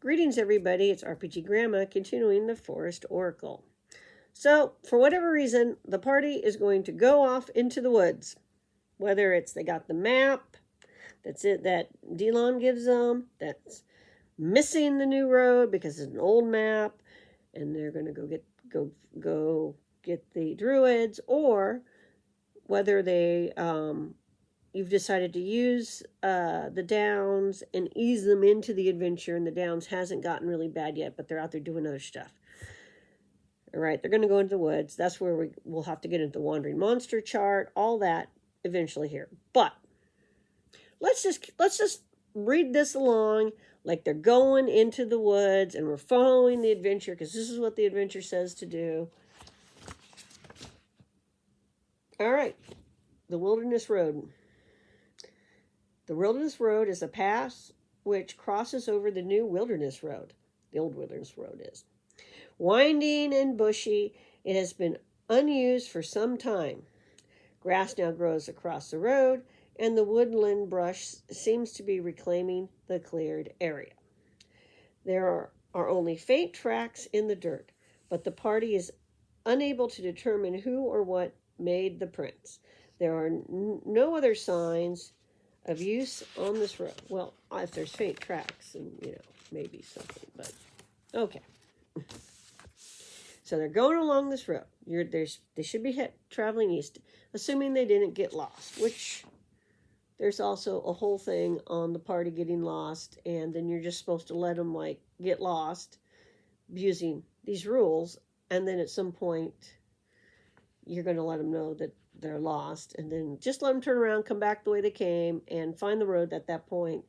Greetings, everybody. It's RPG Grandma, continuing the Forest Oracle. So, for whatever reason, the party is going to go off into the woods. Whether it's they got the map, that's it, that Delon gives them, that's missing the new road because it's an old map, and they're going to go get the druids, or whether they you've decided to use the downs and ease them into the adventure, and the downs hasn't gotten really bad yet, but they're out there doing other stuff. All right, they're going to go into the woods. That's where we'll have to get into the wandering monster chart, all that eventually here. But let's just read this along like they're going into the woods and we're following the adventure, because this is what the adventure says to do. All right, the Wilderness Road. The Wilderness Road is a pass which crosses over the new Wilderness Road. The old Wilderness Road is. Winding and bushy, it has been unused for some time. Grass now grows across the road, and the woodland brush seems to be reclaiming the cleared area. There are only faint tracks in the dirt, but the party is unable to determine who or what made the prints. There are no other signs of use on this road. Well, if there's faint tracks, and maybe something, but okay. So they're going along this road. They should be traveling east, assuming they didn't get lost, which there's also a whole thing on the party getting lost, and then you're just supposed to let them get lost using these rules, and then at some point you're going to let them know that they're lost, and then just let them turn around, come back the way they came, and find the road at that point.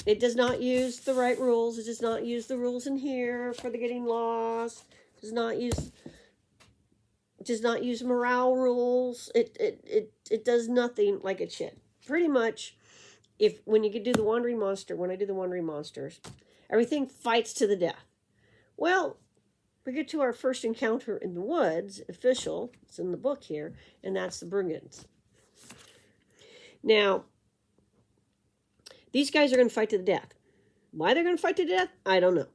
It does not use the right rules. It does not use the rules in here for the getting lost. It does not use morale rules. It does nothing like it should. Pretty much, when you do the wandering monster, when I do the wandering monsters, everything fights to the death. Well, we get to our first encounter in the woods, official, it's in the book here, and that's the Brigands. Now, these guys are going to fight to the death. Why they're going to fight to death, I don't know.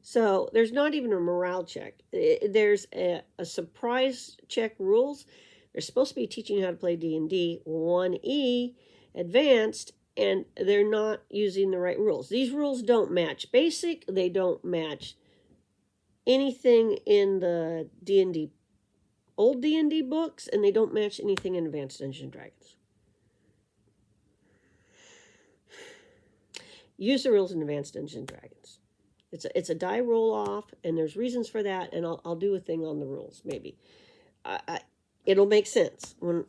So there's not even a morale check. There's a surprise check rules. They're supposed to be teaching you how to play D&D 1E Advanced, and they're not using the right rules. These rules don't match basic. They don't match anything in the D&D, old D&D books, and they don't match anything in Advanced Dungeons and Dragons. Use the rules in Advanced Dungeons and Dragons. It's a die roll off, and there's reasons for that, and I'll do a thing on the rules maybe. It'll make sense when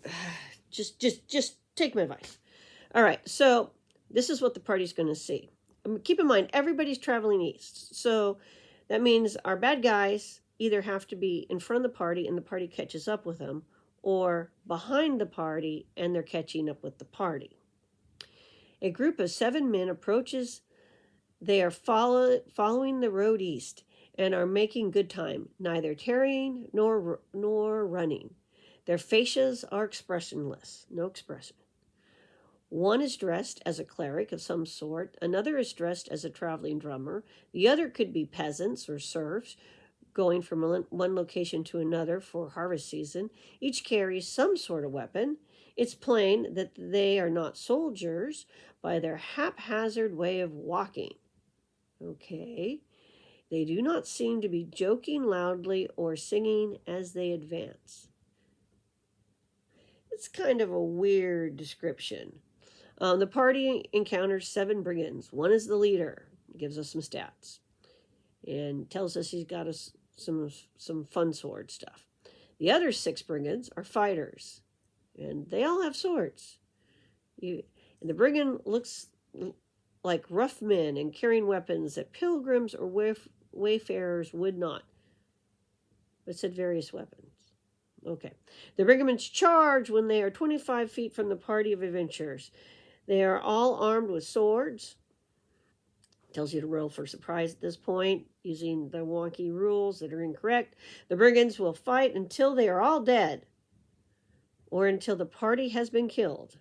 just take my advice. All right, so this is what the party's going to see. Keep in mind, everybody's traveling east, so that means our bad guys either have to be in front of the party and the party catches up with them, or behind the party and they're catching up with the party. A group of 7 men approaches. They are following the road east and are making good time, neither tarrying nor running. Their faces are expressionless, no expression. One is dressed as a cleric of some sort. Another is dressed as a traveling drummer. The other could be peasants or serfs going from one location to another for harvest season. Each carries some sort of weapon. It's plain that they are not soldiers by their haphazard way of walking. Okay. They do not seem to be joking loudly or singing as they advance. It's kind of a weird description. The party encounters 7 brigands. One is the leader. Gives us some stats. And tells us he's got some fun sword stuff. The other 6 brigands are fighters. And they all have swords. And the brigand looks like rough men and carrying weapons that pilgrims or wayfarers would not. It said various weapons. Okay. The brigands charge when they are 25 feet from the party of adventurers. They are all armed with swords. Tells you to roll for surprise at this point, using the wonky rules that are incorrect. The brigands will fight until they are all dead, or until the party has been killed.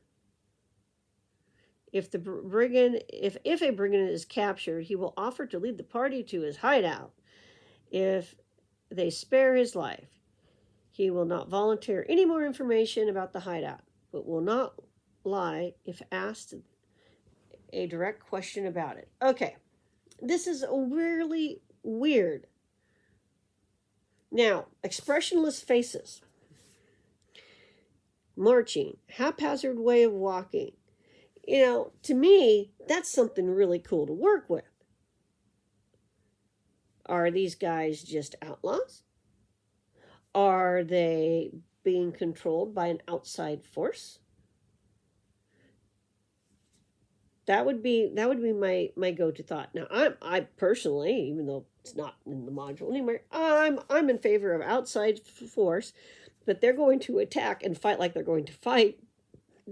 If a brigand is captured, he will offer to lead the party to his hideout. If they spare his life, he will not volunteer any more information about the hideout, but will not lie if asked a direct question about it. Okay, this is really weird. Now, expressionless faces, marching, haphazard way of walking. To me, that's something really cool to work with. Are these guys just outlaws? Are they being controlled by an outside force? That would be my go-to thought. Now, I personally, even though it's not in the module anymore, I'm in favor of outside force, but they're going to attack and fight like they're going to fight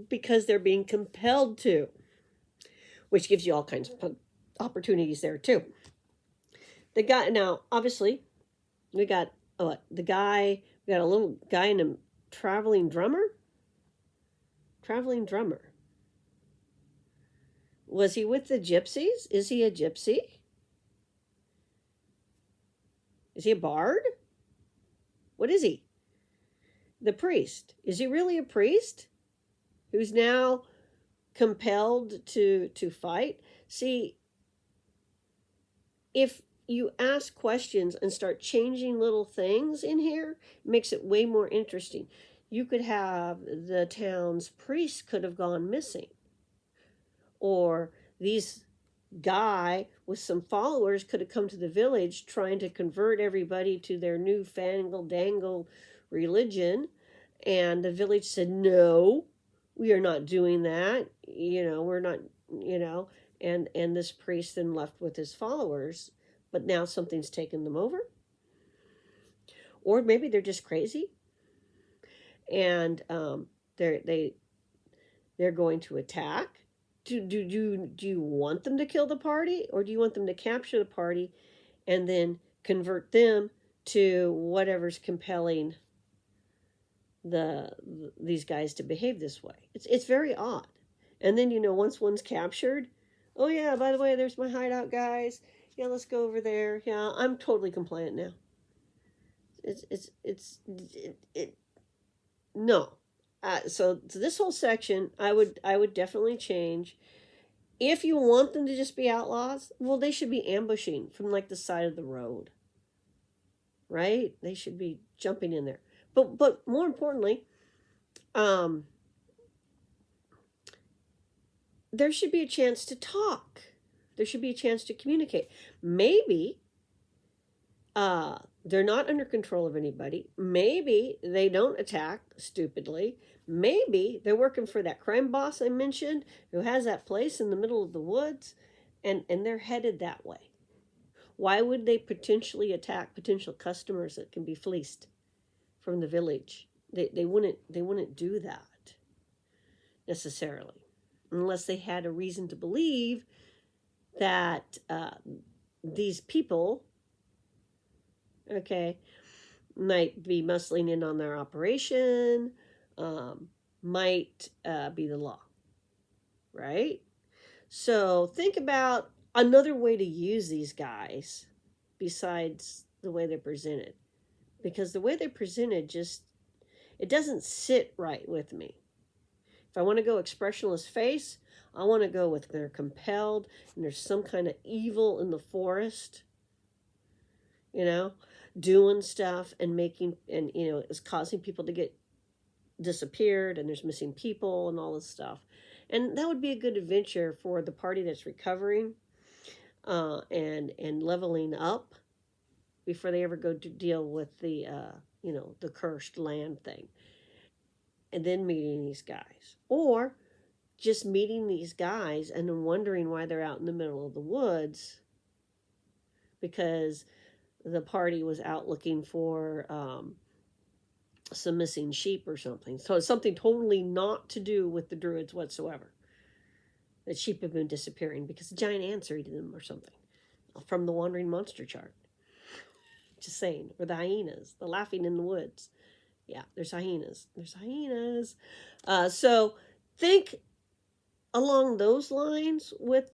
because they're being compelled to, which gives you all kinds of opportunities there too. The guy, now obviously we got a little guy in a traveling drummer. Was he with the gypsies? Is he a gypsy? Is he a bard? What is he? The priest. Is he really a priest who's now compelled to fight? See, if you ask questions and start changing little things in here, it makes it way more interesting. You could have the town's priest could have gone missing. Or these guy with some followers could have come to the village trying to convert everybody to their new fangle dangle religion, and the village said, no, we are not doing that, we're not, and this priest then left with his followers, but now something's taken them over. Or maybe they're just crazy, and they're going to attack. Do you want them to kill the party, or do you want them to capture the party and then convert them to whatever's compelling these guys to behave this way? It's very odd. And then once one's captured, oh yeah, by the way, there's my hideout, guys. Yeah, let's go over there. Yeah, I'm totally compliant now. No. So this whole section, I would definitely change. If you want them to just be outlaws, well, they should be ambushing from like the side of the road, right? They should be jumping in there. But more importantly, there should be a chance to talk. There should be a chance to communicate. Maybe they're not under control of anybody. Maybe they don't attack stupidly. Maybe they're working for that crime boss I mentioned who has that place in the middle of the woods, and they're headed that way. Why would they potentially attack potential customers that can be fleeced from the village? They wouldn't do that necessarily, unless they had a reason to believe that these people, might be muscling in on their operation, might be the law, right? So think about another way to use these guys besides the way they're presented, because the way they're presented it doesn't sit right with me. If I want to go expressionless face, I want to go with they're compelled and there's some kind of evil in the forest, doing stuff and making, and is causing people to get disappeared, and there's missing people and all this stuff. And that would be a good adventure for the party that's recovering and leveling up before they ever go to deal with the the cursed land thing, and then meeting these guys, or just meeting these guys and then wondering why they're out in the middle of the woods because the party was out looking for some missing sheep or something. So it's something totally not to do with the druids whatsoever. That sheep have been disappearing because a giant ants are eating them or something. From the Wandering Monster chart. Just saying. Or the hyenas. The laughing in the woods. Yeah, there's hyenas. So think along those lines with